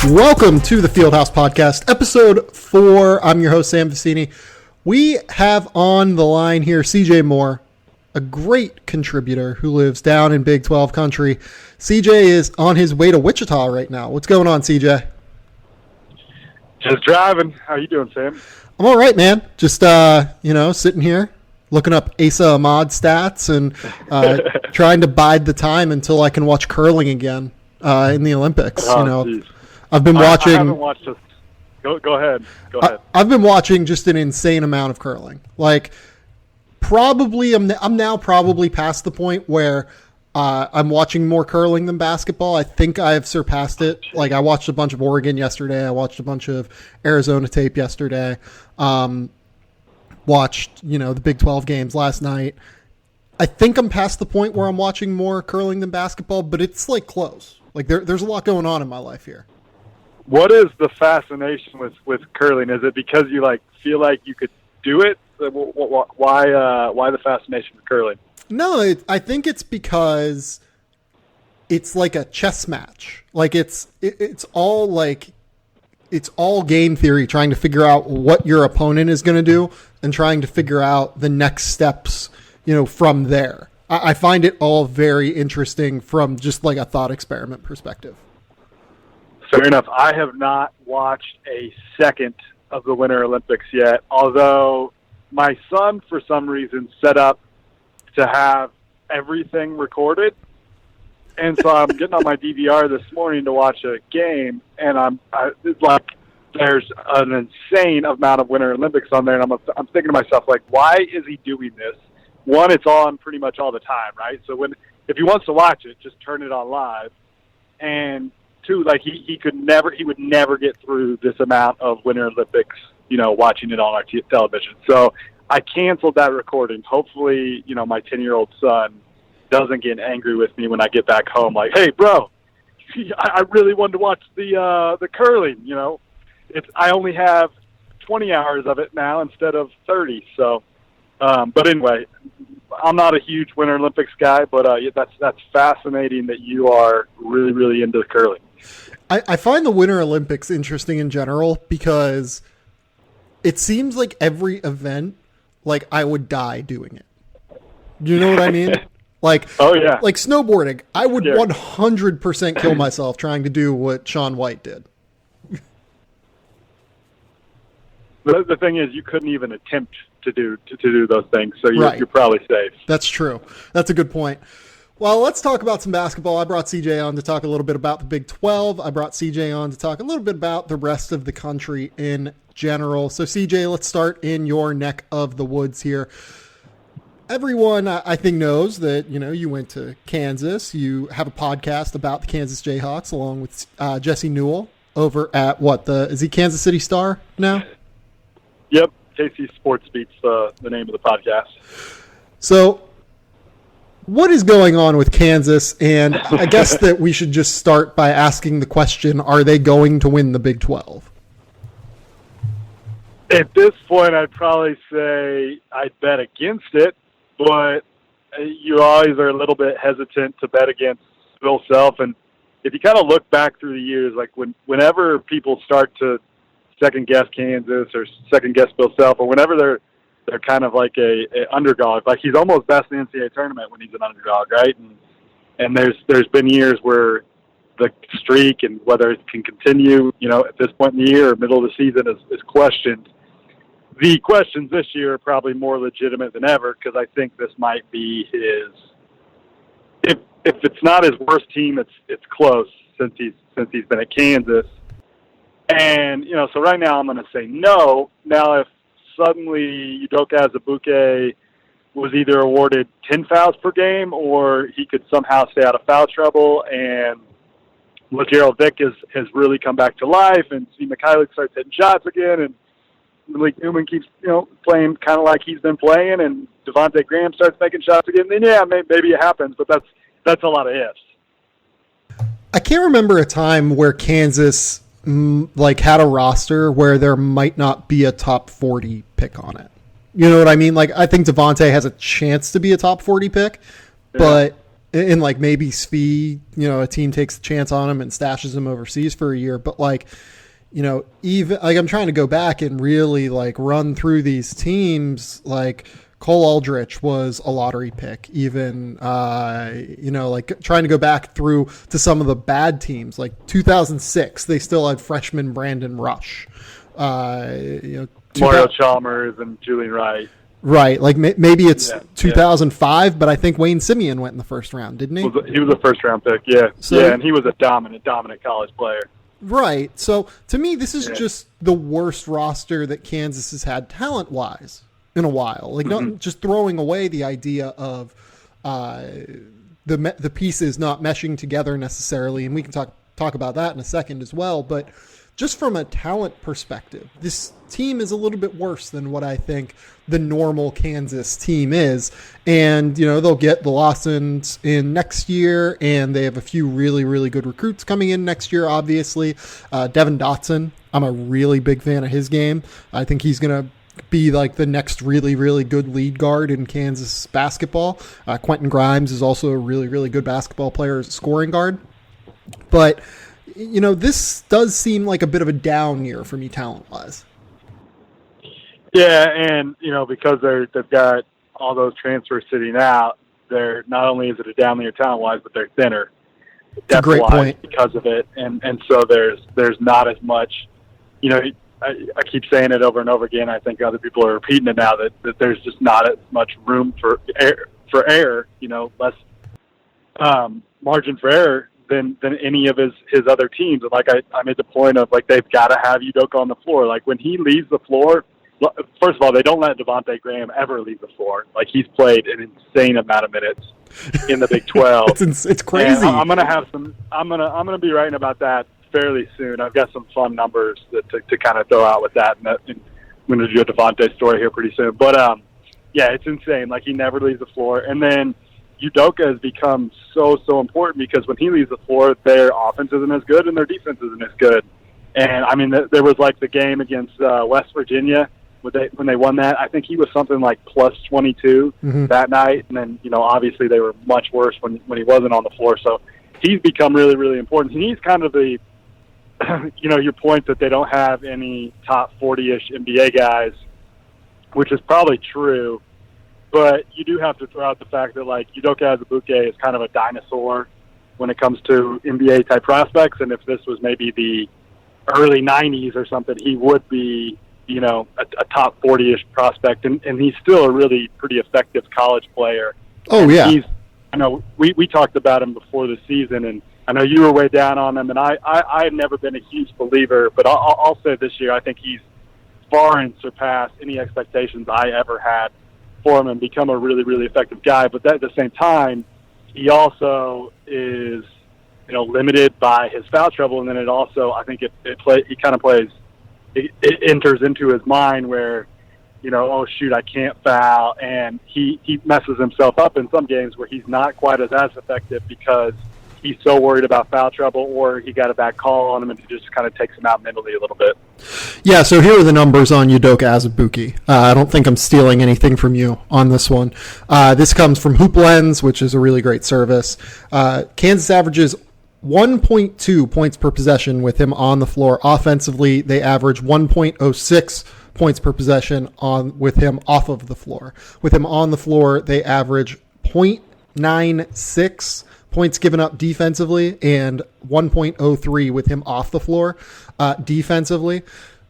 Welcome to the Fieldhouse Podcast, episode 4. I'm your host, Sam Vicini. We have on the line here CJ Moore, a great contributor who lives down in Big 12 country. CJ is on his way to Wichita right now. What's going on, CJ? Just driving. How you doing, Sam? I'm all right, man. Just, sitting here looking up Asa Ahmad stats and trying to bide the time until I can watch curling again in the Olympics. Geez. I've been watching. I haven't watched this. Go ahead. I've been watching just an insane amount of curling. Like, I'm now probably past the point where I'm watching more curling than basketball. I think I've surpassed it. Like, I watched a bunch of Oregon yesterday. I watched a bunch of Arizona tape yesterday. Watched, the Big 12 games last night. I think I'm past the point where I'm watching more curling than basketball, but it's like close. Like there's a lot going on in my life here. What is the fascination with curling? Is it because you feel like you could do it? Why the fascination with curling? No, I think it's because it's like a chess match. Like it's all game theory, trying to figure out what your opponent is going to do and trying to figure out the next steps, from there. I find it all very interesting from just like a thought experiment perspective. Fair enough. I have not watched a second of the Winter Olympics yet, although my son, for some reason, set up to have everything recorded. And so I'm getting on my DVR this morning to watch a game, and there's an insane amount of Winter Olympics on there, and I'm thinking to myself, why is he doing this? One, it's on pretty much all the time, right? So if he wants to watch it, just turn it on live. And two, he would never get through this amount of Winter Olympics, watching it on our television. So I canceled that recording. Hopefully, my 10-year-old son doesn't get angry with me when I get back home. Like, hey, bro, I really wanted to watch the curling. I only have 20 hours of it now instead of 30. So, but anyway, I'm not a huge Winter Olympics guy, but that's fascinating that you are really, really into curling. I find the Winter Olympics interesting in general because it seems like every event, I would die doing it. Do you know what I mean? Oh yeah, like snowboarding, I would 100% kill myself trying to do what Shaun White did. The thing is, you couldn't even attempt to do those things, so you're probably safe. That's true. That's a good point. Well, let's talk about some basketball. I brought CJ on to talk a little bit about the Big 12. I brought CJ on to talk a little bit about the rest of the country in general. So, CJ, let's start in your neck of the woods here. Everyone, I think, knows that, you went to Kansas. You have a podcast about the Kansas Jayhawks along with Jesse Newell over at is he Kansas City Star now? Yep. KC Sports Beat's the name of the podcast. So, what is going on with Kansas? And I guess that we should just start by asking the question, are they going to win the Big 12? At this point, I'd probably say I'd bet against it, but you always are a little bit hesitant to bet against Bill Self. And if you kind of look back through the years, whenever people start to second-guess Kansas or second-guess Bill Self, or whenever they're kind of like a underdog. He's almost best in the NCAA Tournament when he's an underdog, right? And there's been years where the streak and whether it can continue, at this point in the year or middle of the season is questioned. The questions this year are probably more legitimate than ever because I think this might be if it's not his worst team, it's close since he's been at Kansas. And, so right now I'm going to say no. Now, if suddenly Udoka Azubuike was either awarded 10 fouls per game or he could somehow stay out of foul trouble and LaGerald Vick has really come back to life and Steve Mikhailiuk starts hitting shots again and Malik Newman keeps, playing kind of like he's been playing and Devontae Graham starts making shots again, then maybe it happens, but that's a lot of ifs. I can't remember a time where Kansas had a roster where there might not be a top 40 pick on it. You know what I mean? I think Devontae has a chance to be a top 40 pick, but And like maybe Svi, a team takes a chance on him and stashes him overseas for a year. But like, even like I'm trying to go back and really like run through these teams. Like Cole Aldrich was a lottery pick. Even like trying to go back through to some of the bad teams. Like 2006, they still had freshman Brandon Rush. Mario Chalmers and Julian Wright. Right, like maybe it's 2005, but I think Wayne Simeon went in the first round, didn't he? He was a first-round pick, yeah. So, and he was a dominant college player. Right, so to me, this is just the worst roster that Kansas has had talent-wise in a while. Like, not just throwing away the idea of the pieces not meshing together necessarily, and we can talk about that in a second as well, but just from a talent perspective, this team is a little bit worse than what I think the normal Kansas team is. And, they'll get the Lawsons in next year, and they have a few really, really good recruits coming in next year, obviously. Devin Dotson, I'm a really big fan of his game. I think he's going to be like the next really, really good lead guard in Kansas basketball. Quentin Grimes is also a really, really good basketball player as a scoring guard. But this does seem like a bit of a down year for me talent-wise. Yeah, and, because they've got all those transfers sitting out, they're not only is it a down year talent-wise, but they're thinner. That's a great point. Because of it, and so there's not as much, I keep saying it over and over again. I think other people are repeating it now that there's just not as much room for error, less margin for error than any of his other teams. And like I made the point of, like, they've got to have Udoka on the floor. Like, when he leaves the floor, first of all, they don't let Devontae Graham ever leave the floor. Like, he's played an insane amount of minutes in the Big 12. It's crazy. And I'm gonna be writing about that fairly soon. I've got some fun numbers to kind of throw out with that, and I'm going to do a Devontae story here pretty soon. But it's insane. Like, he never leaves the floor, and then Udoka has become so important because when he leaves the floor, their offense isn't as good and their defense isn't as good. And I mean, there was like the game against West Virginia when they won that. I think he was something like plus 22 that night, and then obviously they were much worse when he wasn't on the floor. So he's become really, really important. And he's kind of the your point that they don't have any top 40-ish NBA guys, which is probably true. But you do have to throw out the fact that, like, Udoka Azubuike is kind of a dinosaur when it comes to NBA-type prospects, and if this was maybe the early 90s or something, he would be, a top 40-ish prospect, and he's still a really pretty effective college player. Oh, yeah. We talked about him before the season, and I know you were way down on him, and I had never been a huge believer, but I'll say this year I think he's far and surpassed any expectations I ever had for him and become a really, really effective guy. But at the same time, he also is, limited by his foul trouble. And then it also, I think he kind of plays, it enters into his mind where, oh shoot, I can't foul. And he messes himself up in some games where he's not quite as effective because he's so worried about foul trouble, or he got a bad call on him and it just kind of takes him out mentally a little bit. Yeah, so here are the numbers on Udoka Azubuike. I don't think I'm stealing anything from you on this one. This comes from Hoop Lens, which is a really great service. Kansas averages 1.2 points per possession with him on the floor. Offensively, they average 1.06 points per possession with him off of the floor. With him on the floor, they average 0.96 points given up defensively and 1.03 with him off the floor defensively.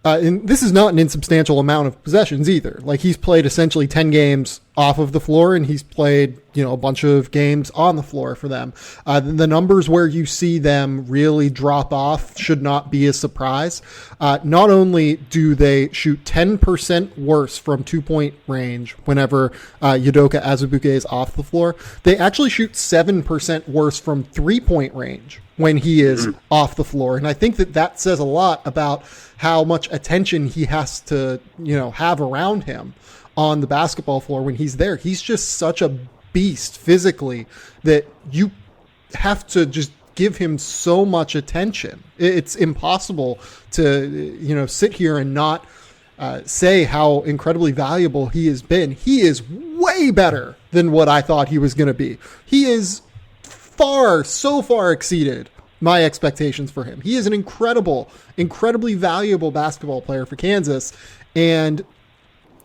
And this is not an insubstantial amount of possessions either. Like, he's played essentially 10 games off of the floor, and he's played, a bunch of games on the floor for them. The numbers where you see them really drop off should not be a surprise. Not only do they shoot 10% worse from 2-point range whenever Udoka Azubuike is off the floor, they actually shoot 7% worse from 3-point range when he is off the floor. And I think that says a lot about how much attention he has to, have around him on the basketball floor when he's there. He's just such a beast physically that you have to just give him so much attention. It's impossible to, sit here and not say how incredibly valuable he has been. He is way better than what I thought he was going to be. He is so far exceeded my expectations for him. He is an incredibly valuable basketball player for Kansas. And,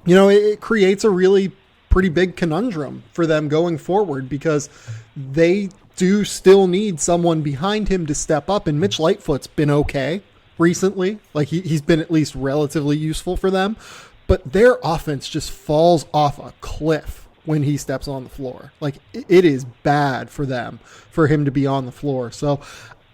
it creates a really pretty big conundrum for them going forward because they do still need someone behind him to step up. And Mitch Lightfoot's been okay recently. Like he's been at least relatively useful for them, but their offense just falls off a cliff when he steps on the floor. Like it is bad for them for him to be on the floor. So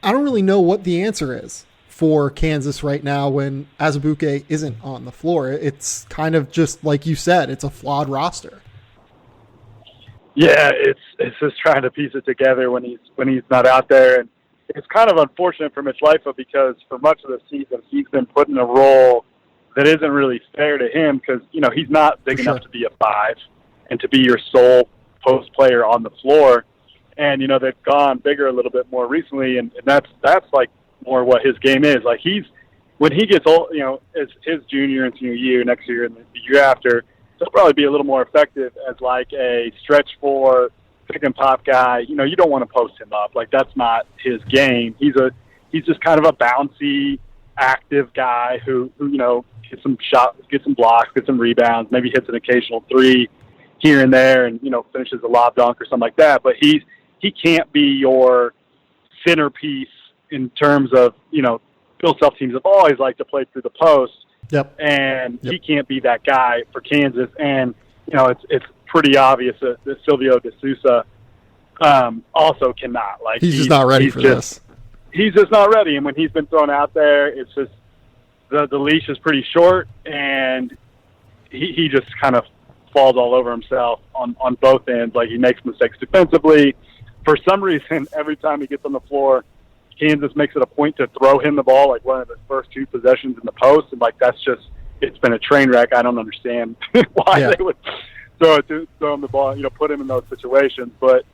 I don't really know what the answer is for Kansas right now when Azubuike isn't on the floor. It's kind of just like you said, it's a flawed roster. Yeah, it's just trying to piece it together when he's not out there, and it's kind of unfortunate for Mitch Lightfoot because for much of the season he's been put in a role that isn't really fair to him because he's not big enough to be a 5 and to be your sole post player on the floor, and they've gone bigger a little bit more recently, and that's like more what his game is. Like when he gets old, as his junior and senior year next year and the year after, he'll probably be a little more effective as like a stretch 4 pick and pop guy. You don't want to post him up. Like that's not his game. He's just kind of a bouncy, active guy who gets some shots, gets some blocks, gets some rebounds, maybe hits an occasional 3 here and there, and finishes a lob dunk or something like that. But he can't be your centerpiece in terms of Bill Self teams have always liked to play through the post. Yep. And he can't be that guy for Kansas. And, it's pretty obvious that Silvio De Sousa also cannot. Like he's just not ready for this. He's just not ready. And when he's been thrown out there, it's just the leash is pretty short, and he just kind of falls all over himself on both ends. Like he makes mistakes defensively. For some reason, every time he gets on the floor, Kansas makes it a point to throw him the ball, like one of the first 2 possessions in the post, and it's been a train wreck. I don't understand why they would throw him the ball, put him in those situations. But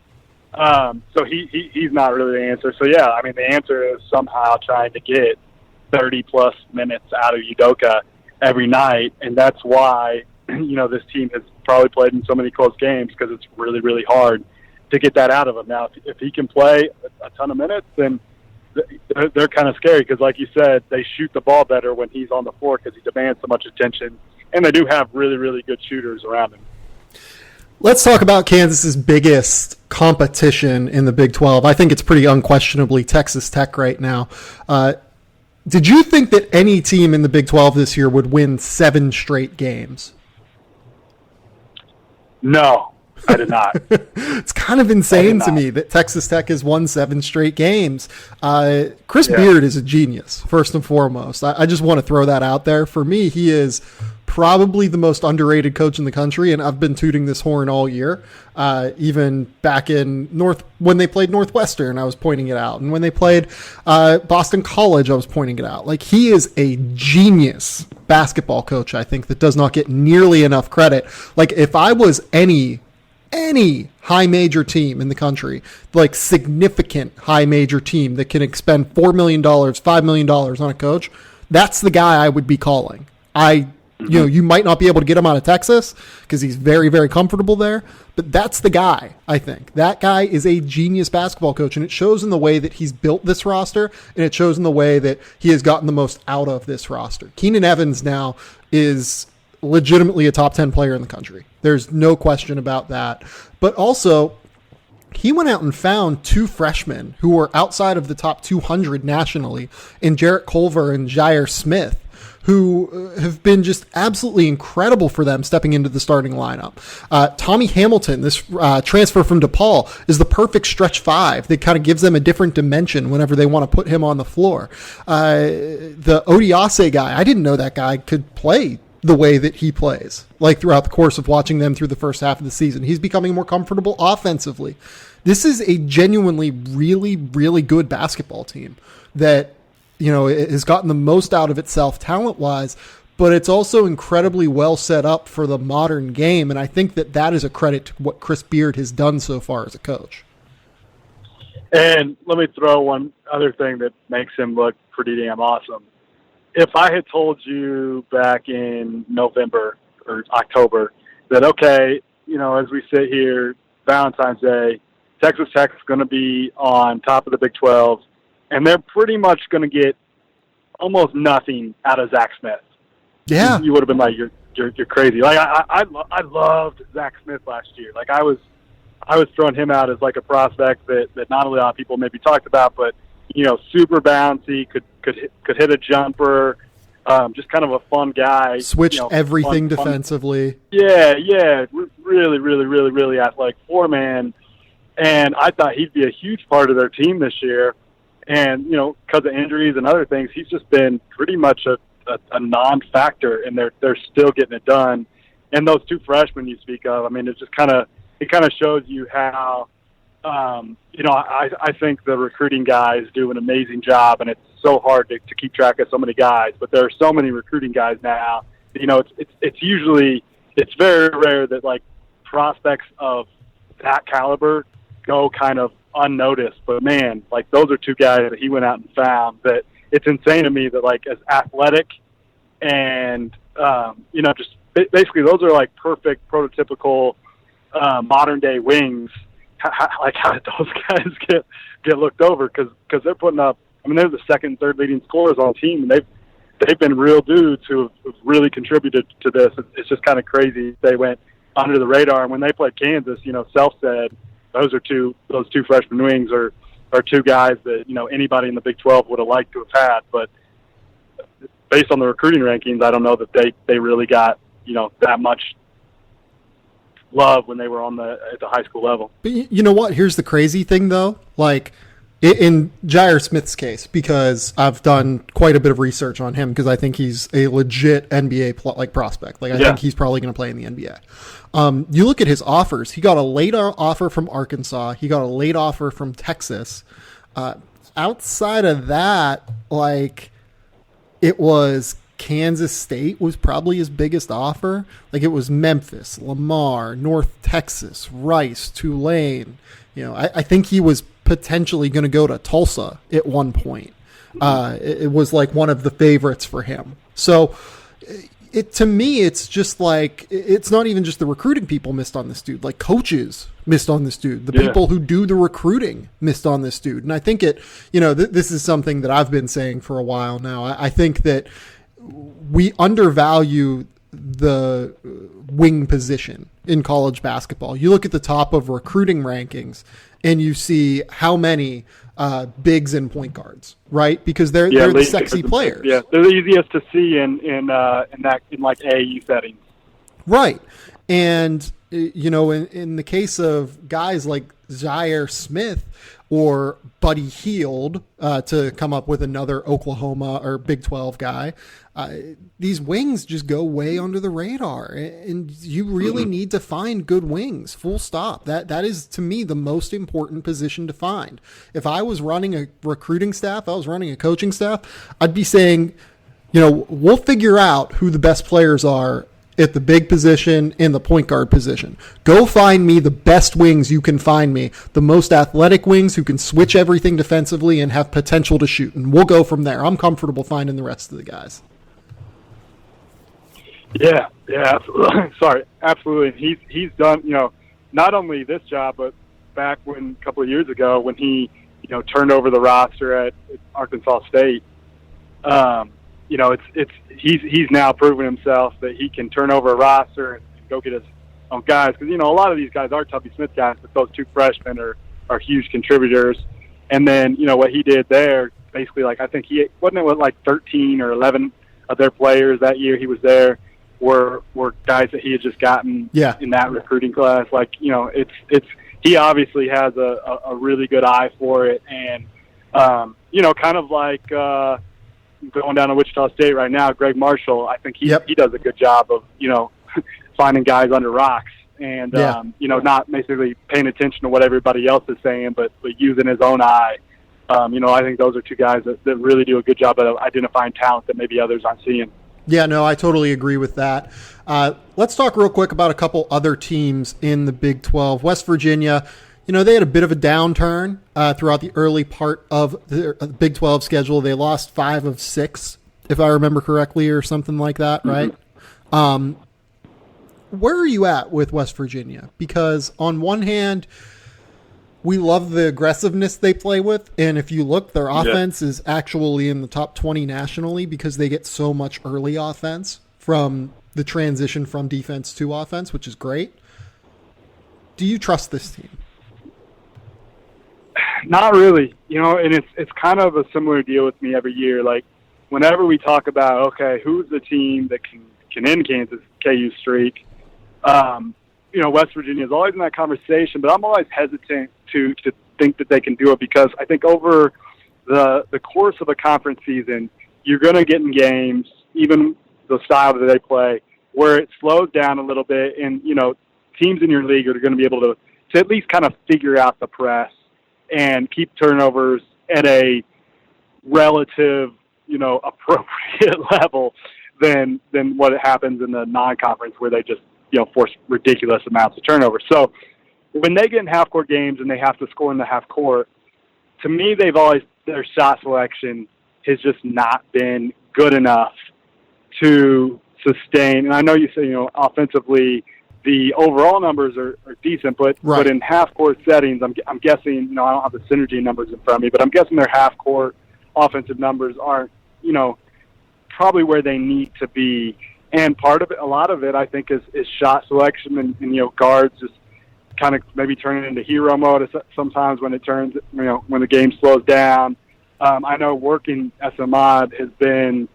so he's not really the answer. So yeah, I mean the answer is somehow trying to get 30+ minutes out of Udoka every night, and that's why this team has probably played in so many close games because it's really, really hard to get that out of him. Now, if he can play a ton of minutes, then they're kind of scary because, like you said, they shoot the ball better when he's on the floor because he demands so much attention, and they do have really, really good shooters around him. Let's talk about Kansas's biggest competition in the Big 12. I think it's pretty unquestionably Texas Tech right now. Did you think that any team in the Big 12 this year would win 7 straight games? No. I did not. It's kind of insane to me that Texas Tech has won 7 straight games. Chris Beard is a genius, first and foremost. I just want to throw that out there. For me, he is probably the most underrated coach in the country, and I've been tooting this horn all year. Even back in when they played Northwestern, I was pointing it out. And when they played Boston College, I was pointing it out. Like, he is a genius basketball coach, I think, that does not get nearly enough credit. Like, if I was any high major team in the country, like significant high major team that can expend $4 million, $5 million on a coach, that's the guy I would be calling. You might not be able to get him out of Texas because he's very, very comfortable there, but that's the guy, I think. That guy is a genius basketball coach, and it shows in the way that he's built this roster, and it shows in the way that he has gotten the most out of this roster. Keenan Evans now is legitimately a top 10 player in the country. There's no question about that. But also, he went out and found 2 freshmen who were outside of the top 200 nationally in Jarrett Culver and Jair Smith, who have been just absolutely incredible for them stepping into the starting lineup. Tommy Hamilton, this transfer from DePaul, is the perfect stretch 5 that kind of gives them a different dimension whenever they want to put him on the floor. The Odiase guy, I didn't know that guy could play the way that he plays, like throughout the course of watching them through the first half of the season. He's becoming more comfortable offensively. This is a genuinely really, really good basketball team that, has gotten the most out of itself talent-wise, but it's also incredibly well set up for the modern game, and I think that is a credit to what Chris Beard has done so far as a coach. And let me throw one other thing that makes him look pretty damn awesome. If I had told you back in November or October that, okay, as we sit here, Valentine's Day, Texas Tech's going to be on top of the Big 12, and they're pretty much going to get almost nothing out of Zach Smith. Yeah, you would have been like, you're crazy. Like I loved Zach Smith last year. Like I was throwing him out as like a prospect that not only a lot of people maybe talked about, but super bouncy, could hit a jumper, just kind of a fun guy. Switched everything defensively. Yeah, really, really, really, really athletic 4-man, and I thought he'd be a huge part of their team this year. And because of injuries and other things, he's just been pretty much a non-factor, and they're still getting it done. And those two freshmen you speak of, I mean, it kind of shows you how, I think the recruiting guys do an amazing job, and it's so hard to keep track of so many guys. But there are so many recruiting guys now. It's very rare that like prospects of that caliber go kind of unnoticed. But man, like those are two guys that he went out and found that. It's insane to me that, like, as athletic and, just basically those are, like, perfect, prototypical modern-day wings. How did those guys get looked over? Because they're putting up – I mean, they're the second and third leading scorers on the team, and they've been real dudes who have really contributed to this. It's just kind of crazy. They went under the radar. And when they played Kansas, Self said those two freshman wings are two guys that, anybody in the Big 12 would have liked to have had. But based on the recruiting rankings, I don't know that they really got, that much love when they were at the high school level. But you know what? Here's the crazy thing, though. Like, in Jair Smith's case, because I've done quite a bit of research on him because I think he's a legit NBA prospect. Like, I think he's probably going to play in the NBA. You look at his offers. He got a late offer from Arkansas. He got a late offer from Texas. Outside of that, like, it was Kansas State was probably his biggest offer. Like, it was Memphis, Lamar, North Texas, Rice, Tulane. I think he was potentially going to go to Tulsa at one point. It was like one of the favorites for him. So to me, it's just like, it's not even just the recruiting people missed on this dude. Like, coaches missed on this dude. The people who do the recruiting missed on this dude. And I think this is something that I've been saying for a while now. I think that we undervalue the wing position in college basketball. You look at the top of recruiting rankings and you see how many bigs and point guards, right? Because they're the sexy players. Yeah, they're the easiest to see in like AAU settings. Right. And in the case of guys like Jair Smith or Buddy Hield, to come up with another Oklahoma or Big 12 guy, these wings just go way under the radar, and you really need to find good wings, full stop. That is, to me, the most important position to find. If I was running a recruiting staff, I was running a coaching staff, I'd be saying, we'll figure out who the best players are at the big position and the point guard position. Go find me the best wings you can find me, the most athletic wings who can switch everything defensively and have potential to shoot, and we'll go from there. I'm comfortable finding the rest of the guys. Yeah, absolutely. Sorry, absolutely. He's done, not only this job, but back when a couple of years ago when he, turned over the roster at Arkansas State. He's now proven himself that he can turn over a roster and go get his own guys. Because, a lot of these guys are Tubby Smith guys, but those two freshmen are huge contributors. And then, what he did there, basically, like, I think wasn't it like 13 or 11 of their players that year he was there were guys that he had just gotten in that recruiting class. Like, he obviously has a really good eye for it. And, kind of like, going down to Wichita State right now, Greg Marshall, I think he does a good job of, finding guys under rocks and, not basically paying attention to what everybody else is saying, but using his own eye. I think those are two guys that really do a good job of identifying talent that maybe others aren't seeing. Yeah, no, I totally agree with that. Let's talk real quick about a couple other teams in the Big 12. West Virginia, they had a bit of a downturn throughout the early part of the Big 12 schedule. They lost 5 of 6, if I remember correctly, or something like that, right? Where are you at with West Virginia? Because on one hand, we love the aggressiveness they play with. And if you look, their offense is actually in the top 20 nationally because they get so much early offense from the transition from defense to offense, which is great. Do you trust this team? Not really, and it's kind of a similar deal with me every year. Like, whenever we talk about, okay, who's the team that can end Kansas KU's streak, West Virginia is always in that conversation, but I'm always hesitant to think that they can do it because I think over the course of a conference season, you're going to get in games, even the style that they play, where it slows down a little bit, and, teams in your league are going to be able to at least kind of figure out the press and keep turnovers at a relative, appropriate level than what happens in the non-conference where they just, force ridiculous amounts of turnovers. So when they get in half-court games and they have to score in the half-court, to me, their shot selection has just not been good enough to sustain. And I know you say, offensively, the overall numbers are decent, but in half-court settings, I'm guessing, I don't have the synergy numbers in front of me, but I'm guessing their half-court offensive numbers aren't, probably where they need to be. And a lot of it, I think, is shot selection and guards just kind of maybe turning into hero mode sometimes when it turns, when the game slows down. I know working Ahmad has been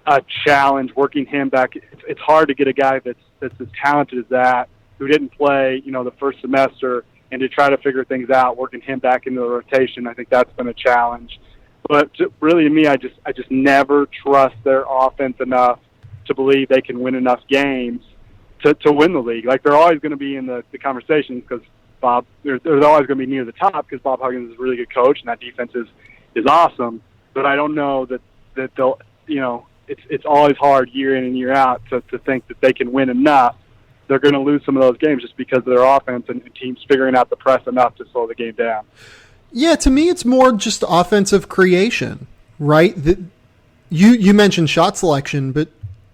a challenge, working him back. It's hard to get a guy that's as talented as that, who didn't play, the first semester, and to try to figure things out, working him back into the rotation. I think that's been a challenge. But really, to me, I just never trust their offense enough to believe they can win enough games to win the league. Like, they're always going to be in the conversation because they're always going to be near the top because Bob Huggins is a really good coach and that defense is awesome. But I don't know that they'll, it's always hard year in and year out to think that they can win enough. They're going to lose some of those games just because of their offense and teams figuring out the press enough to slow the game down. Yeah, to me, it's more just offensive creation, right? You mentioned shot selection, but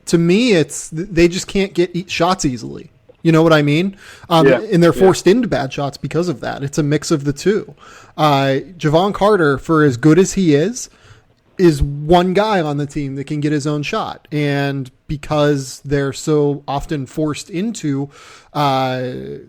to me, it's they just can't get shots easily. You know what I mean? And they're forced into bad shots because of that. It's a mix of the two. Javon Carter, for as good as he is one guy on the team that can get his own shot. And because they're so often forced into, bad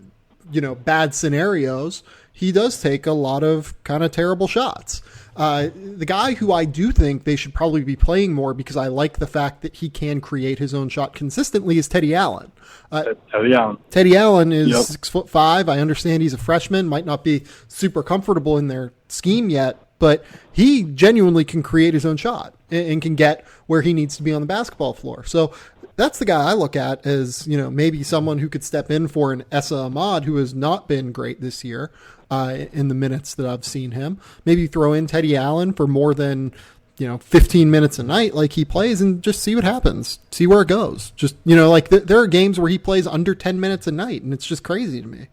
scenarios, he does take a lot of kind of terrible shots. The guy who I do think they should probably be playing more because I like the fact that he can create his own shot consistently is Teddy Allen. Teddy Allen is 6'5". I understand he's a freshman, might not be super comfortable in their scheme yet, but he genuinely can create his own shot and can get where he needs to be on the basketball floor. So that's the guy I look at as, maybe someone who could step in for an Essa Ahmad, who has not been great this year in the minutes that I've seen him. Maybe throw in Teddy Allen for more than, 15 minutes a night like he plays and just see what happens. See where it goes. Just, there are games where he plays under 10 minutes a night, and it's just crazy to me.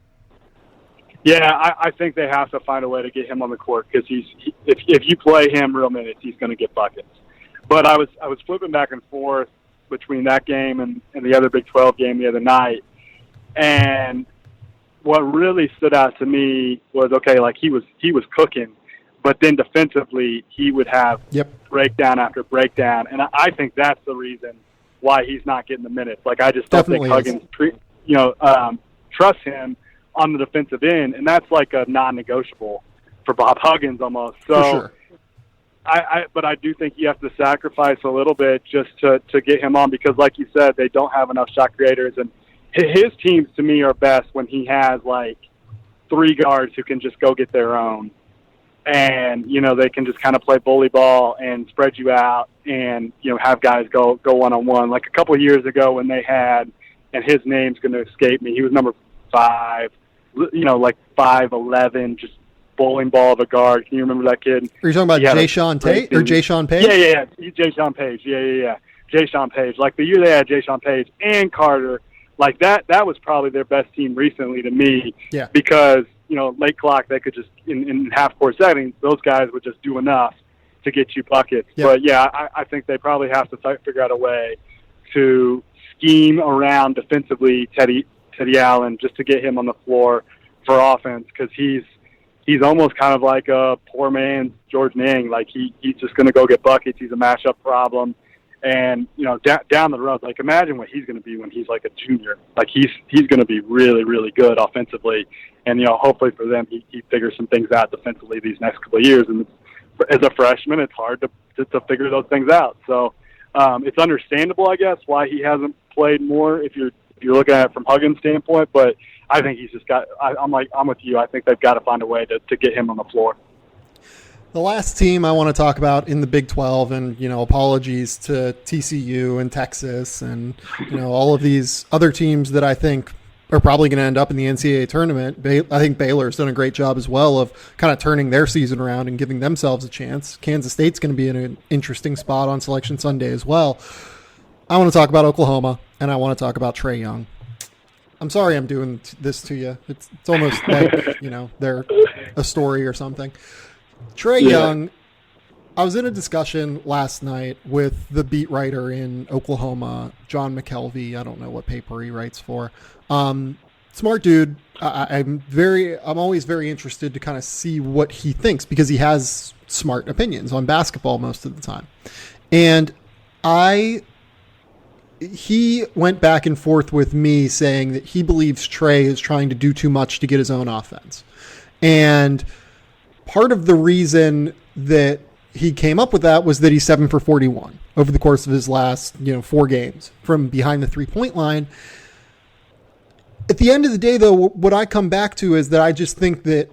Yeah, I think they have to find a way to get him on the court because if you play him real minutes, he's going to get buckets. But I was flipping back and forth between that game and the other Big 12 game the other night, and what really stood out to me was he was cooking, but then defensively he would have breakdown after breakdown, and I think that's the reason why he's not getting the minutes. I just don't think Huggins trusts him on the defensive end, and that's like a non-negotiable for Bob Huggins almost. So, for sure. But I do think you have to sacrifice a little bit just to get him on because, like you said, they don't have enough shot creators, and his teams to me are best when he has three guards who can just go get their own, and they can just kind of play bully ball and spread you out, and have guys go one-on-one. Like a couple of years ago when they had, and his name's going to escape me, he was number 5. 5'11", just bowling ball of a guard. Can you remember that kid? Are you talking about Jay-Sean Tate or Jay-Sean Page? Yeah. Jay-Sean Page. Yeah. Jay-Sean Page. The year they had Jay-Sean Page and Carter, that was probably their best team recently to me. Yeah. Because, late clock, they could just, in half-court settings, those guys would just do enough to get you buckets. Yep. But, yeah, I think they probably have to figure out a way to scheme around defensively Teddy Allen just to get him on the floor for offense because he's he's almost kind of like a poor man's George Niang. Like he's just going to go get buckets. He's a mashup problem. And, down the road, like imagine what he's going to be when he's like a junior. Like he's going to be really, really good offensively. And, hopefully for them, he figures some things out defensively these next couple of years. And as a freshman, it's hard to figure those things out. So it's understandable, I guess, why he hasn't played more if you're looking at it from Huggins' standpoint. But I think he's just I'm with you. I think they've got to find a way to get him on the floor. The last team I want to talk about in the Big 12, and, apologies to TCU and Texas and, all of these other teams that I think are probably going to end up in the NCAA tournament. I think Baylor's done a great job as well of kind of turning their season around and giving themselves a chance. Kansas State's going to be in an interesting spot on Selection Sunday as well. I want to talk about Oklahoma, and I want to talk about Trae Young. I'm sorry I'm doing this to you. It's almost like, they're a story or something. Trae Young, I was in a discussion last night with the beat writer in Oklahoma, John McKelvey. I don't know what paper he writes for. Smart dude. I'm always very interested to kind of see what he thinks because he has smart opinions on basketball most of the time. And he went back and forth with me saying that he believes Trae is trying to do too much to get his own offense. And part of the reason that he came up with that was that he's 7 for 41 over the course of his last, 4 games from behind the 3-point line. At the end of the day, though, what I come back to is that I just think that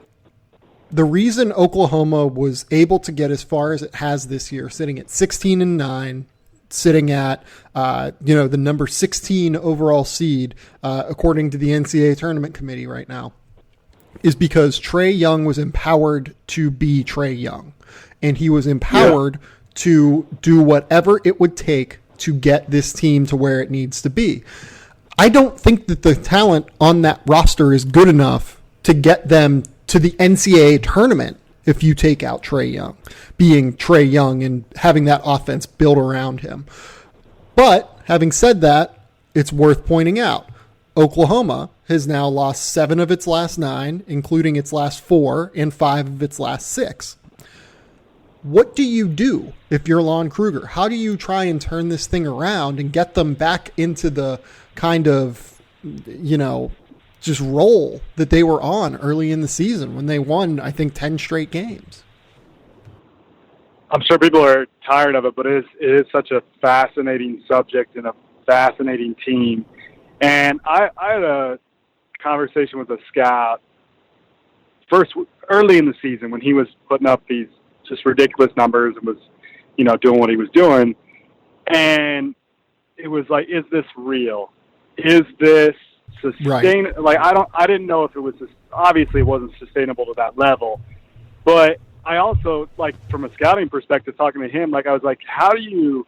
the reason Oklahoma was able to get as far as it has this year, sitting at 16-9, sitting at, the number 16 overall seed, according to the NCAA Tournament Committee right now, is because Trae Young was empowered to be Trae Young. And he was empowered to do whatever it would take to get this team to where it needs to be. I don't think that the talent on that roster is good enough to get them to the NCAA tournament if you take out Trae Young, being Trae Young and having that offense built around him. But having said that, it's worth pointing out, Oklahoma has now lost 7 of its last 9, including its last 4, and 5 of its last 6. What do you do if you're Lon Kruger? How do you try and turn this thing around and get them back into the kind of, just roll that they were on early in the season when they won, I think, 10 straight games? I'm sure people are tired of it, but it is such a fascinating subject and a fascinating team. And I had a conversation with a scout early in the season when he was putting up these just ridiculous numbers and was, doing what he was doing. And it was like, is this real? Is this sustainable? Right. Like, I didn't know if it was, obviously it wasn't sustainable to that level, but I also, like, from a scouting perspective, talking to him, like, I was like, how do you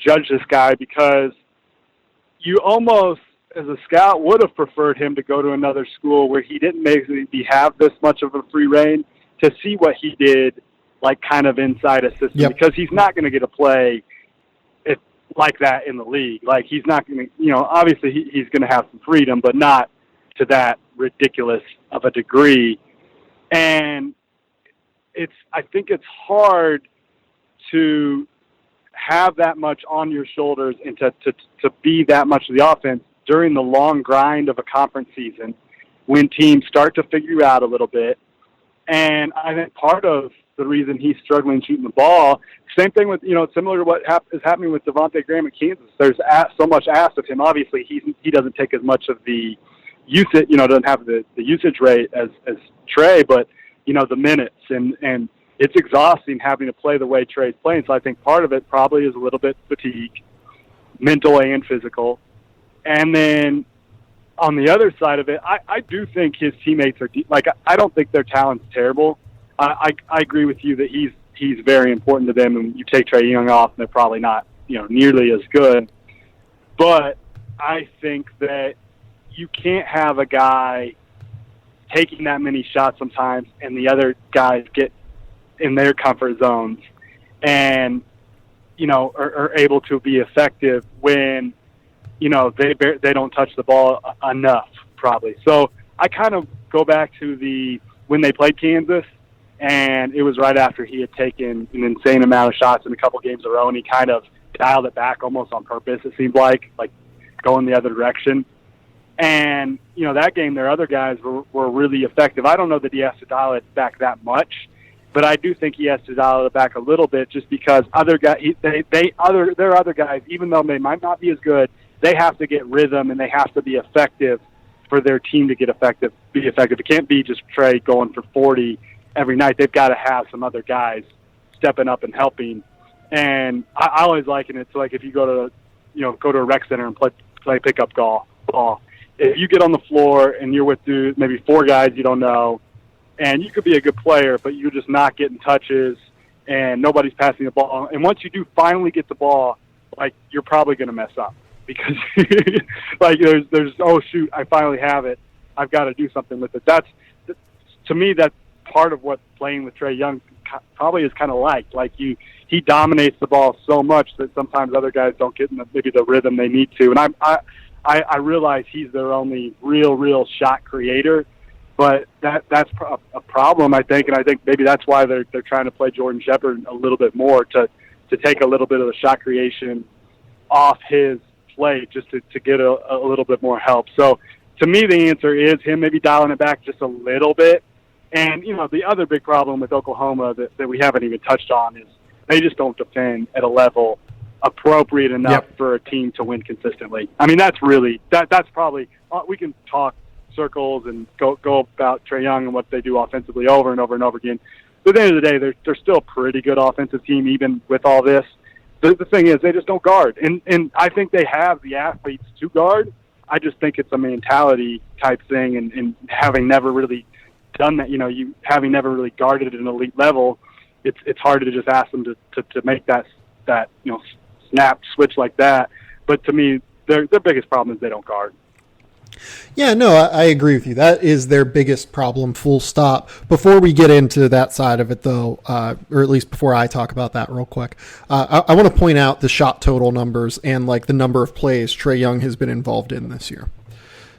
judge this guy? Because you almost, as a scout, would have preferred him to go to another school where he didn't maybe have this much of a free reign to see what he did, like, kind of inside a system, because he's not going to get a play like that in the league. Like, he's not going to, obviously he's going to have some freedom, but not to that ridiculous of a degree. And I think it's hard to have that much on your shoulders and to be that much of the offense during the long grind of a conference season when teams start to figure you out a little bit. And I think part of the reason he's struggling shooting the ball, same thing with, similar to what is happening with Devontae Graham at Kansas. There's so much asked of him. Obviously, he doesn't take as much of the usage, doesn't have the usage rate as Trae, but, the minutes. And it's exhausting having to play the way Trae's playing. So I think part of it probably is a little bit fatigue, mental and physical. And then on the other side of it, I do think his teammates are I don't think their talent's terrible. I agree with you that he's very important to them, and you take Trae Young off, and they're probably not nearly as good. But I think that you can't have a guy taking that many shots sometimes, and the other guys get in their comfort zones and are able to be effective when they don't touch the ball enough, probably. So I kind of go back to the when they played Kansas, and it was right after he had taken an insane amount of shots in a couple games in a row, and he kind of dialed it back almost on purpose, it seemed like going the other direction. And, that game, their other guys were really effective. I don't know that he has to dial it back that much, but I do think he has to dial it back a little bit just because other guys, their other guys, even though they might not be as good, they have to get rhythm and they have to be effective for their team to be effective. It can't be just Trae going for 40 every night. They've got to have some other guys stepping up and helping. And I always liken it to if you go to a rec center and play pickup ball. If you get on the floor and you're with maybe 4 guys you don't know, and you could be a good player, but you're just not getting touches and nobody's passing the ball. And once you do finally get the ball, you're probably going to mess up because there's oh shoot, I finally have it. I've got to do something with it. To me, that's part of what playing with Trae Young probably is kind of like. He dominates the ball so much that sometimes other guys don't get in maybe the rhythm they need to. And I realize he's their only real shot creator, but that's a problem, I think, and I think maybe that's why they're trying to play Jordan Shepherd a little bit more to take a little bit of the shot creation off his play just to get a little bit more help. So to me, the answer is him maybe dialing it back just a little bit. And, the other big problem with Oklahoma that we haven't even touched on is they just don't defend at a level appropriate enough for a team to win consistently. I mean, that's probably, we can talk circles and go about Trae Young and what they do offensively over and over and over again. But at the end of the day, they're still a pretty good offensive team, even with all this. The thing is, they just don't guard. And I think they have the athletes to guard. I just think it's a mentality type thing, and having never really done that, having never really guarded at an elite level, it's hard to just ask them to make that snap switch like that. But to me, their biggest problem is they don't guard. Yeah, no, I agree with you. That is their biggest problem, full stop. Before we get into that side of it, though, or at least before I talk about that real quick, I want to point out the shot total numbers and the number of plays Trae Young has been involved in this year.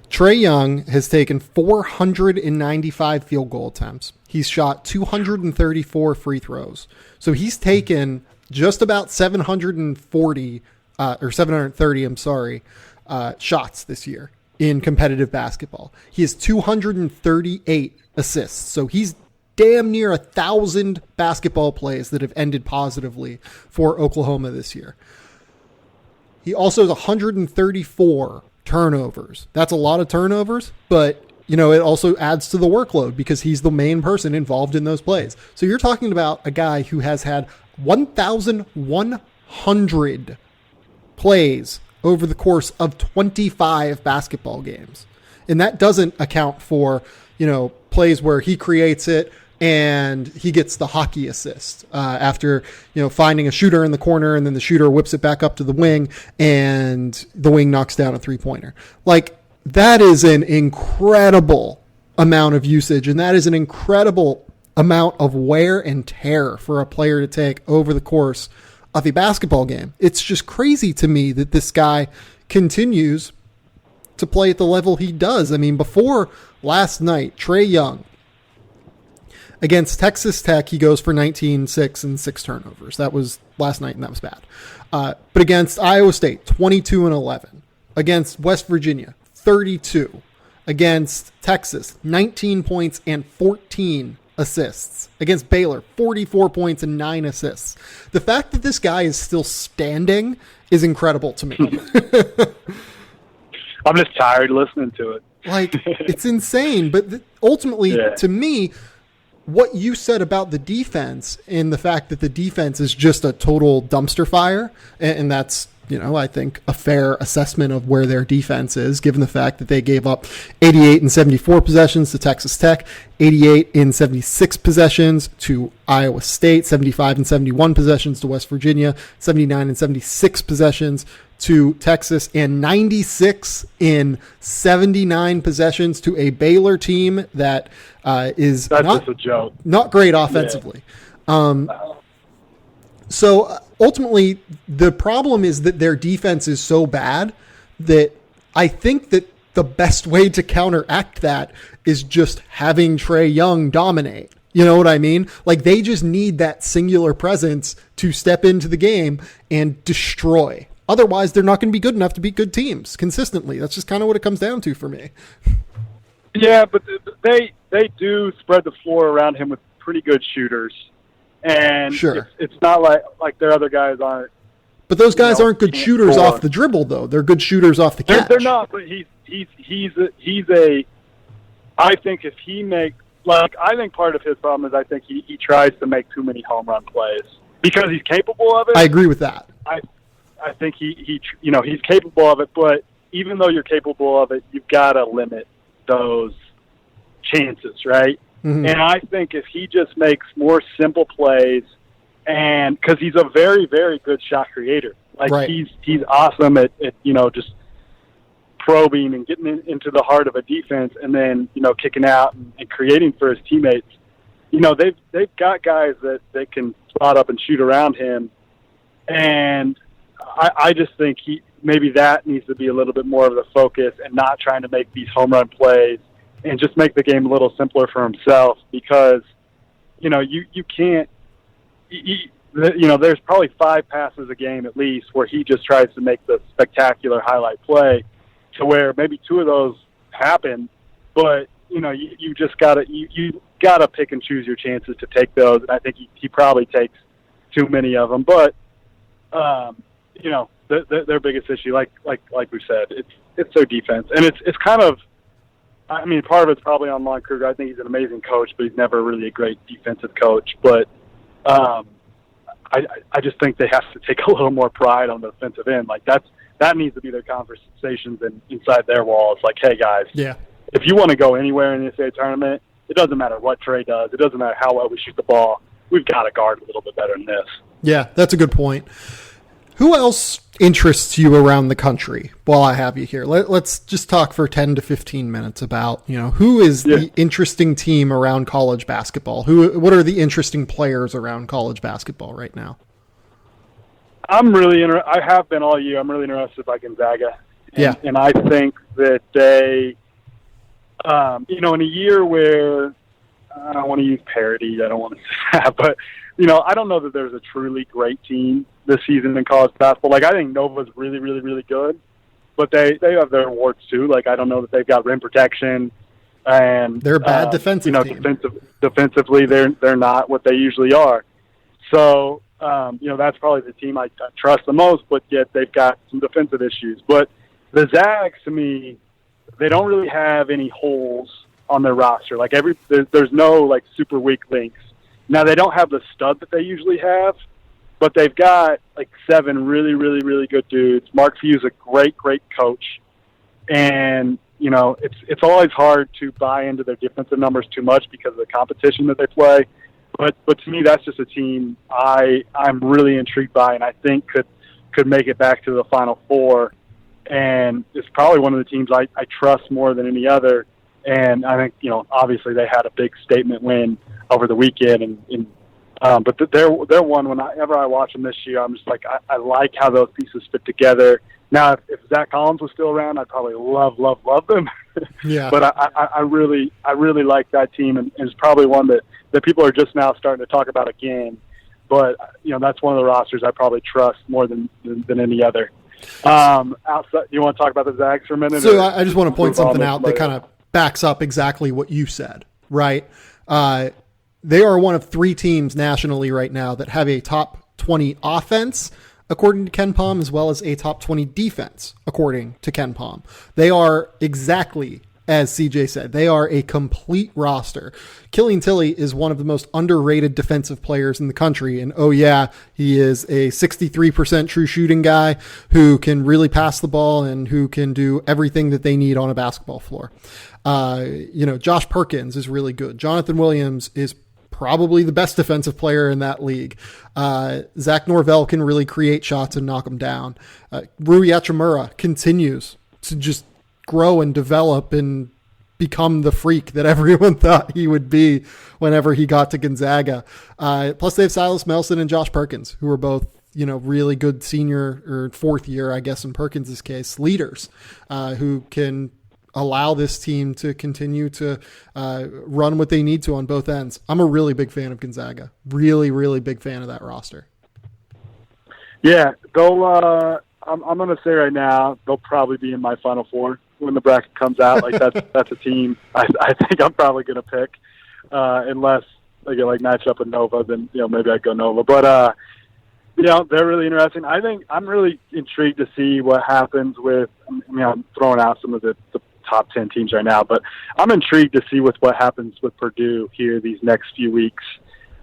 Trae Young has taken 495 field goal attempts. He's shot 234 free throws. So he's taken just about 730 shots this year in competitive basketball. He has 238 assists. So he's damn near 1,000 basketball plays that have ended positively for Oklahoma this year. He also has 134 turnovers. That's a lot of turnovers, but it also adds to the workload because he's the main person involved in those plays. So you're talking about a guy who has had 1,100 plays over the course of 25 basketball games. And that doesn't account for, plays where he creates it and he gets the hockey assist after, finding a shooter in the corner, and then the shooter whips it back up to the wing and the wing knocks down a 3-pointer. That is an incredible amount of usage, and that is an incredible amount of wear and tear for a player to take over the course of a basketball game. It's just crazy to me that this guy continues to play at the level he does. I mean, before last night, Trae Young, against Texas Tech, he goes for 19, 6, and 6 turnovers. That was last night, and that was bad. But against Iowa State, 22 and 11. Against West Virginia, 32. Against Texas, 19 points and 14 assists. Against Baylor, 44 points and 9 assists. The fact that this guy is still standing is incredible to me. I'm just tired listening to it. It's insane. But ultimately, to me, what you said about the defense and the fact that the defense is just a total dumpster fire, and that's, I think a fair assessment of where their defense is, given the fact that they gave up 88 and 74 possessions to Texas Tech, 88 in 76 possessions to Iowa State, 75 and 71 possessions to West Virginia, 79 and 76 possessions to Texas, and 96 in 79 possessions to a Baylor team that is that's just a joke. Not great offensively. So ultimately, the problem is that their defense is so bad that I think that the best way to counteract that is just having Trae Young dominate. You know what I mean? Like, they just need that singular presence to step into the game and destroy. Otherwise, they're not going to be good enough to beat good teams consistently. That's just kind of what it comes down to for me. Yeah, but they do spread the floor around him with pretty good shooters. And sure, it's not like their other guys aren't. But those guys aren't good shooters off the dribble, though. They're good shooters off the catch. They're not, but I think if he makes, I think part of his problem is I think he tries to make too many home run plays because he's capable of it. I agree with that. I think he's capable of it, but even though you're capable of it, you've got to limit those chances, right? Mm-hmm. And I think if he just makes more simple plays, and because he's a very, very good shot creator, right. he's awesome at just probing and getting into the heart of a defense, and then kicking out and creating for his teammates. They've got guys that they can spot up and shoot around him, and I just think maybe that needs to be a little bit more of the focus, and not trying to make these home run plays, and just make the game a little simpler for himself, because you can't. There's probably 5 passes a game at least where he just tries to make the spectacular highlight play, to where maybe 2 of those happen, but you just gotta pick and choose your chances to take those. And I think he probably takes too many of them. But their biggest issue, like we said, it's their defense, and it's kind of. I mean, part of it's probably on Lon Kruger. I think he's an amazing coach, but he's never really a great defensive coach. But I just think they have to take a little more pride on the defensive end. Like that needs to be their conversations inside their walls. Like, hey guys, yeah, if you want to go anywhere in the NCAA tournament, it doesn't matter what Trae does. It doesn't matter how well we shoot the ball. We've got to guard a little bit better than this. Yeah, that's a good point. Who else interests you around the country while I have you here? Let's just talk for 10 to 15 minutes about, who is the interesting team around college basketball? What are the interesting players around college basketball right now? I'm really I have been all year. I'm really interested by Gonzaga. And I think that they, in a year where I don't want to use parity. I don't want to say that, but I don't know that there's a truly great team this season in college basketball. Like, I think Nova's really, really, really good, but they have their warts too. Like, I don't know that they've got rim protection, and they're a bad defensive team. Defensively, they're not what they usually are. So, that's probably the team I trust the most, but yet they've got some defensive issues. But the Zags, to me, they don't really have any holes on their roster. Like, there's no super weak links. Now, they don't have the stud that they usually have, but they've got 7 really, really, really good dudes. Mark Few's a great, great coach. And, it's always hard to buy into their defensive numbers too much because of the competition that they play. But to me, that's just a team I'm really intrigued by, and I think could make it back to the Final Four. And it's probably one of the teams I trust more than any other. And I think, obviously they had a big statement win over the weekend, but they're one. Whenever I watch them this year, I'm just I like how those pieces fit together. Now, if Zach Collins was still around, I'd probably love them. Yeah. But I really like that team, and it's probably one that people are just now starting to talk about again. But that's one of the rosters I probably trust more than any other. Outside, you want to talk about the Zags for a minute? So I just want to point something out that kind of backs up exactly what you said, right? They are one of 3 teams nationally right now that have a top 20 offense, according to Ken Pom, as well as a top 20 defense, according to Ken Pom. They are exactly, as CJ said, they are a complete roster. Killian Tilly is one of the most underrated defensive players in the country. And he is a 63% true shooting guy who can really pass the ball and who can do everything that they need on a basketball floor. Josh Perkins is really good. Jonathan Williams is probably the best defensive player in that league. Zach Norvell can really create shots and knock them down. Rui Hachimura continues to just grow and develop and become the freak that everyone thought he would be whenever he got to Gonzaga. Plus they have Silas Melson and Josh Perkins, who are both, really good senior or 4th year, I guess in Perkins' case, leaders, who can allow this team to continue to run what they need to on both ends. I'm a really big fan of Gonzaga. Really, really big fan of that roster. Yeah, they'll. I'm going to say right now they'll probably be in my Final Four when the bracket comes out. Like that's a team I think I'm probably going to pick, unless they get like matched up with Nova. Then maybe I'd go Nova. But they're really interesting. I think I'm really intrigued to see what happens with. I mean, I'm throwing out some of the top 10 teams right now, but I'm intrigued to see what happens with Purdue here these next few weeks.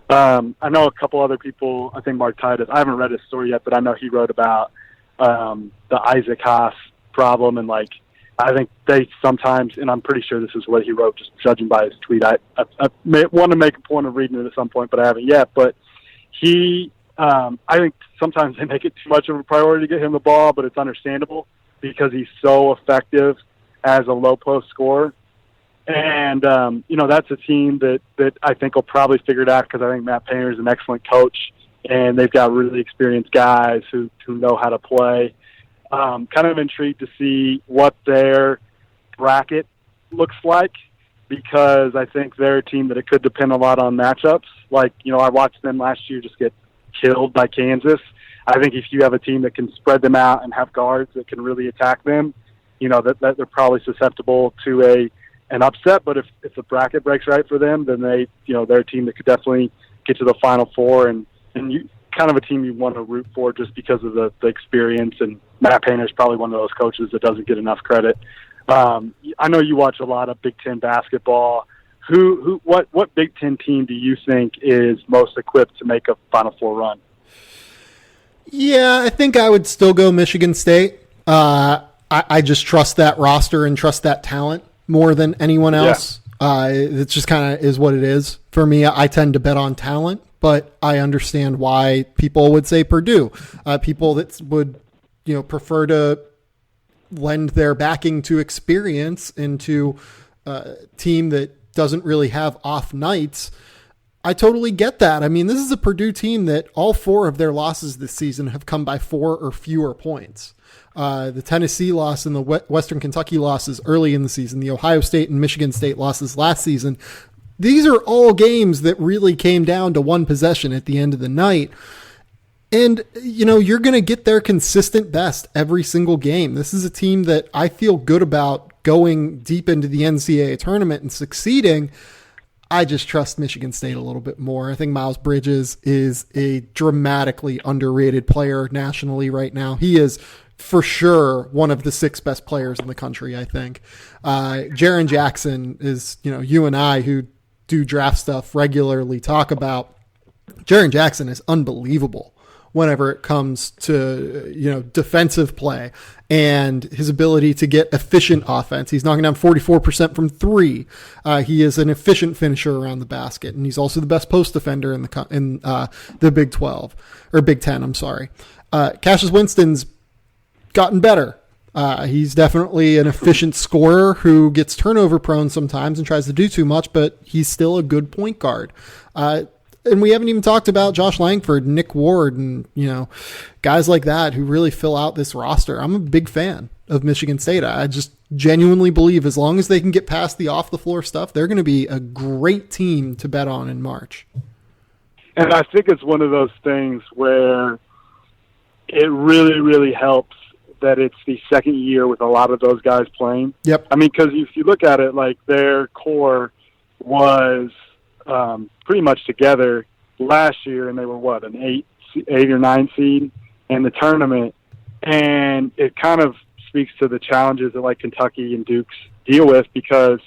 I know a couple other people. I think Mark Titus. I haven't read his story yet, but I know he wrote about the Isaac Haas problem, and like I think they sometimes, and I'm pretty sure this is what he wrote, just judging by his tweet. I want to make a point of reading it at some point, but I haven't yet. But I think sometimes they make it too much of a priority to get him the ball, but it's understandable because he's so effective as a low post scorer. And, that's a team that I think will probably figure it out because I think Matt Painter is an excellent coach, and they've got really experienced guys who know how to play. Kind of intrigued to see what their bracket looks like because I think they're a team that it could depend a lot on matchups. Like, I watched them last year just get killed by Kansas. I think if you have a team that can spread them out and have guards that can really attack them, that they're probably susceptible to an upset. But if the bracket breaks right for them, then they're a team that could definitely get to the Final Four and you kind of a team you want to root for just because of the experience. And Matt Painter is probably one of those coaches that doesn't get enough credit. I know you watch a lot of Big Ten basketball. What Big Ten team do you think is most equipped to make a Final Four run? Yeah, I think I would still go Michigan State. I just trust that roster and trust that talent more than anyone else. Yeah. It just kind of is what it is. For me, I tend to bet on talent, but I understand why people would say Purdue. People that would, prefer to lend their backing to experience into a team that doesn't really have off nights. I totally get that. I mean, this is a Purdue team that all 4 of their losses this season have come by 4 or fewer points. The Tennessee loss and the Western Kentucky losses early in the season, the Ohio State and Michigan State losses last season. These are all games that really came down to one possession at the end of the night. And, you're going to get their consistent best every single game. This is a team that I feel good about going deep into the NCAA tournament and succeeding. I just trust Michigan State a little bit more. I think Miles Bridges is a dramatically underrated player nationally right now. He is for sure one of the 6 best players in the country, I think. Jaren Jackson is, you and I who do draft stuff regularly talk about. Jaren Jackson is unbelievable whenever it comes to, defensive play and his ability to get efficient offense. He's knocking down 44% from 3. He is an efficient finisher around the basket, and he's also the best post defender in the Big 12 or Big 10. I'm sorry. Cassius Winston's gotten better. He's definitely an efficient scorer who gets turnover prone sometimes and tries to do too much, but he's still a good point guard. And we haven't even talked about Josh Langford, Nick Ward, and, guys like that who really fill out this roster. I'm a big fan of Michigan State. I just genuinely believe as long as they can get past the off-the-floor stuff, they're going to be a great team to bet on in March. And I think it's one of those things where it really, really helps that it's the second year with a lot of those guys playing. Yep. I mean, because if you look at it, like their core was pretty much together last year, and they were an 8 or 9 seed in the tournament, and it kind of speaks to the challenges that like Kentucky and Duke's deal with, because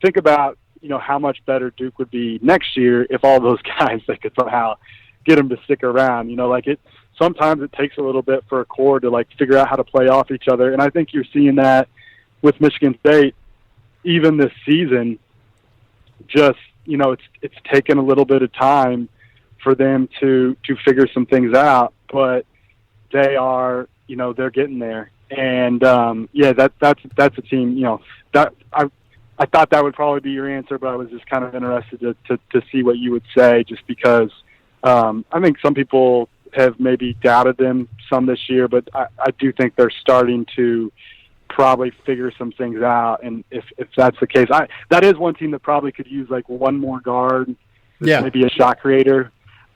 think about how much better Duke would be next year if all those guys they could somehow get them to stick around. Sometimes it takes a little bit for a core to like figure out how to play off each other, and I think you're seeing that with Michigan State even this season. Just it's taken a little bit of time for them to figure some things out, but they are they're getting there. And that's a team that I thought that would probably be your answer, but I was just kind of interested to see what you would say, just because I think some people have maybe doubted them some this year, but I do think they're starting to probably figure some things out. And if that's the case, that is one team that probably could use like one more guard, maybe a shot creator.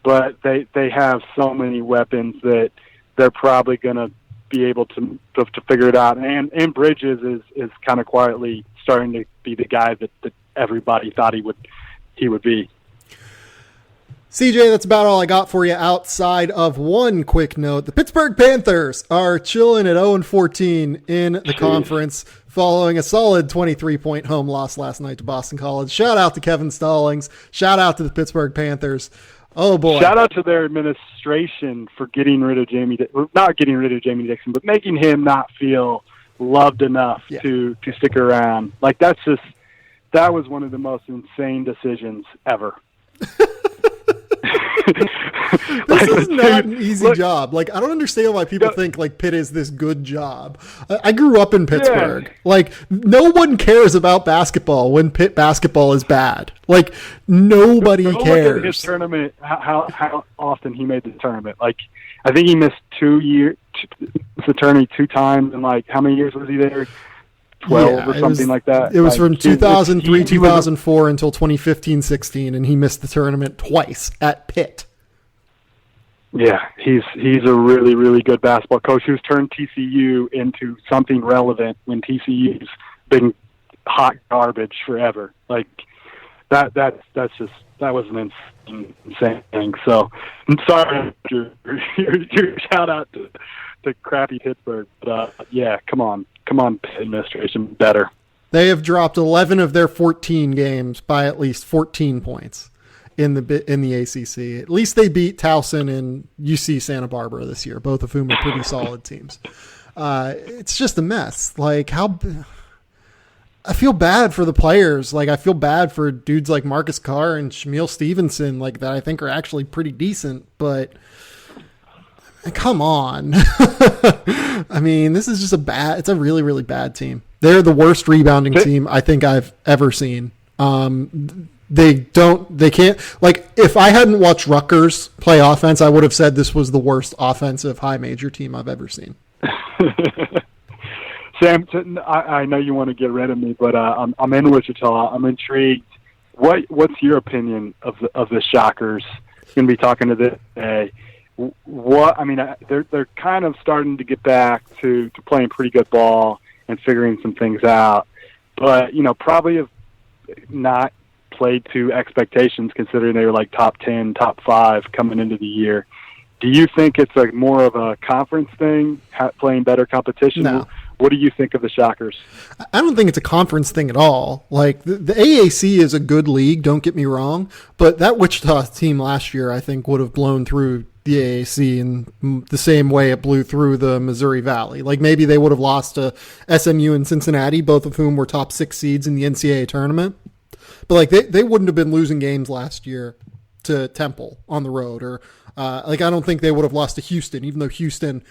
But they have so many weapons that they're probably going to be able to figure it out. And Bridges is kind of quietly starting to be the guy that everybody thought he would be. CJ, that's about all I got for you outside of one quick note. The Pittsburgh Panthers are chilling at 0-14 in the conference following a solid 23-point home loss last night to Boston College. Shout out to Kevin Stallings. Shout out to the Pittsburgh Panthers. Oh, boy. Shout out to their administration for getting rid of not getting rid of Jamie Dixon, but making him not feel loved enough to stick around. Like, that was one of the most insane decisions ever. This is not an easy job. Like, I don't understand why people think like Pitt is this good job. I grew up in Pittsburgh. Yeah. Like, no one cares about basketball when Pitt basketball is bad. Like, nobody cares. Look at his tournament, how often he made the tournament. Like, I think he missed 2 years, the tournament 2 times, and like, how many years was he there? 12 or something like that. It was from 2003, 2004 until 2015-16, and he missed the tournament twice at Pitt. Yeah, he's a really, really good basketball coach who's turned TCU into something relevant when TCU's been hot garbage forever. Like, that was an insane thing. So I'm sorry your shout out to crappy Pittsburgh, but yeah, come on, administration, better. They have dropped 11 of their 14 games by at least 14 points in the ACC. At least they beat Towson and UC Santa Barbara this year, both of whom are pretty solid teams. It's just a mess. Like, I feel bad for the players. Like, I feel bad for dudes like Marcus Carr and Shamil Stevenson, like, that I think are actually pretty decent, but come on. I mean, this is just it's a really, really bad team. They're the worst rebounding team I think I've ever seen. They can't, like, if I hadn't watched Rutgers play offense, I would have said this was the worst offensive high major team I've ever seen. Sam, I know you want to get rid of me, but I'm in Wichita. I'm intrigued. What's your opinion of the Shockers? Going to be talking to this today. They're kind of starting to get back to playing pretty good ball and figuring some things out, but probably have not played to expectations considering they were like top 10, top 5 coming into the year. Do you think it's like more of a conference thing, playing better competition? No. What do you think of the Shockers? I don't think it's a conference thing at all. Like, the AAC is a good league, don't get me wrong, but that Wichita team last year, I think, would have blown through the AAC in the same way it blew through the Missouri Valley. Like, maybe they would have lost to SMU and Cincinnati, both of whom were top 6 seeds in the NCAA tournament. But like, they wouldn't have been losing games last year to Temple on the road, or I don't think they would have lost to Houston, even though Houston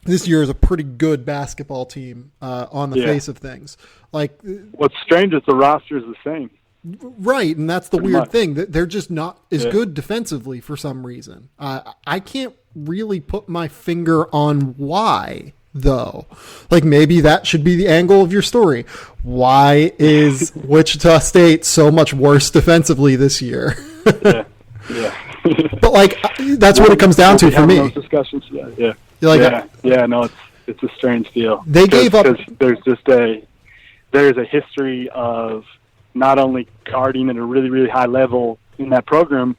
this year is a pretty good basketball team on the face of things. Like, what's strange is the roster is the same. Right, and that's the weird thing. They're just not as good defensively for some reason. I can't really put my finger on why, though. Like, maybe that should be the angle of your story. Why is Wichita State so much worse defensively this year? Yeah. But like, that's what it comes down to for me. Those discussions, yeah. No, it's a strange deal. They gave up. There's a history of not only guarding at a really, really high level in that program.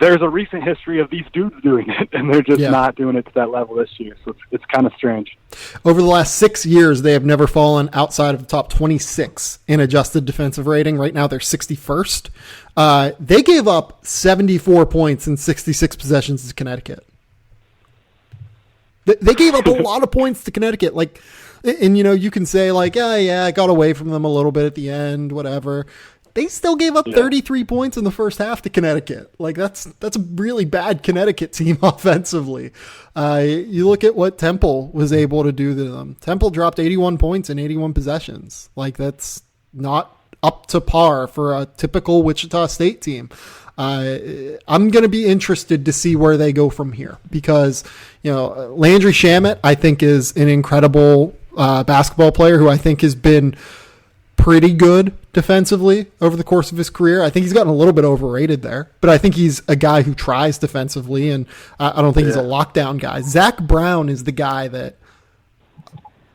There's a recent history of these dudes doing it, and they're just not doing it to that level this year. So it's kind of strange. Over the last 6 years, they have never fallen outside of the top 26 in adjusted defensive rating. Right now, they're 61st. They gave up 74 points in 66 possessions to Connecticut. They gave up a lot of points to Connecticut. Like, and you can say like, I got away from them a little bit at the end, whatever. They still gave up 33 points in the first half to Connecticut. Like, that's a really bad Connecticut team offensively. You look at what Temple was able to do to them. Temple dropped 81 points in 81 possessions. Like, that's not up to par for a typical Wichita State team. I'm going to be interested to see where they go from here because, Landry Shamet, I think, is an incredible basketball player who I think has been pretty good defensively over the course of his career. I think he's gotten a little bit overrated there, but I think he's a guy who tries defensively, and I don't think he's a lockdown guy. Zach Brown is the guy that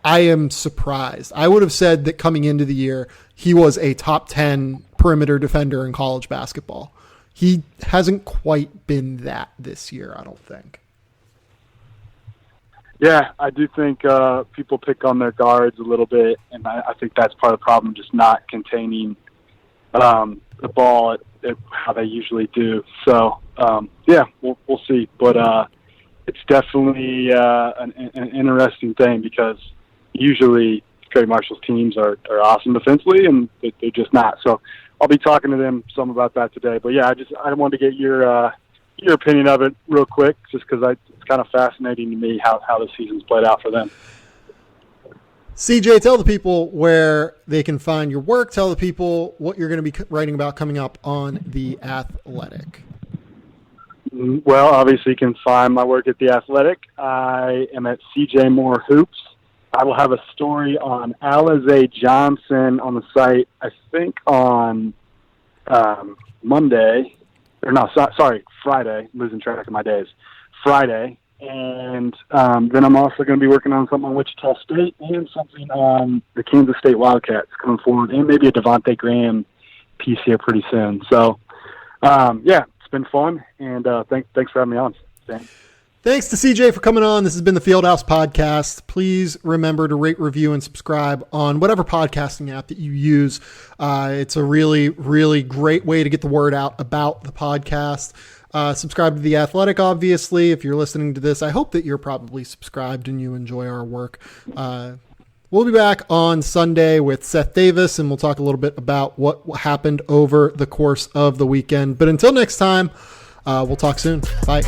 I am surprised. I would have said that coming into the year, he was a top 10 perimeter defender in college basketball. He hasn't quite been that this year, I don't think. Yeah, I do think people pick on their guards a little bit, and I think that's part of the problem, just not containing the ball at how they usually do. So, we'll see. But it's definitely an interesting thing because usually Trey Marshall's teams are awesome defensively, and they're just not. So I'll be talking to them some about that today. But, yeah, I wanted to get your opinion of it real quick, just because it's kind of fascinating to me how the season's played out for them. CJ, tell the people where they can find your work. Tell the people what you're going to be writing about coming up on The Athletic. Well, obviously you can find my work at The Athletic. I am at CJ Moore Hoops. I will have a story on Alize Johnson on the site, I think on Monday. Or no, sorry, Friday. I'm losing track of my days. Friday. And then I'm also going to be working on something on Wichita State and something on the Kansas State Wildcats coming forward, and maybe a Devontae Graham piece here pretty soon. So, it's been fun, and thanks for having me on, Dan. Thanks to CJ for coming on. This has been the Fieldhouse Podcast. Please remember to rate, review, and subscribe on whatever podcasting app that you use. It's a really, really great way to get the word out about the podcast. Subscribe to The Athletic, obviously. If you're listening to this, I hope that you're probably subscribed and you enjoy our work. We'll be back on Sunday with Seth Davis, and we'll talk a little bit about what happened over the course of the weekend. But until next time, we'll talk soon. Bye.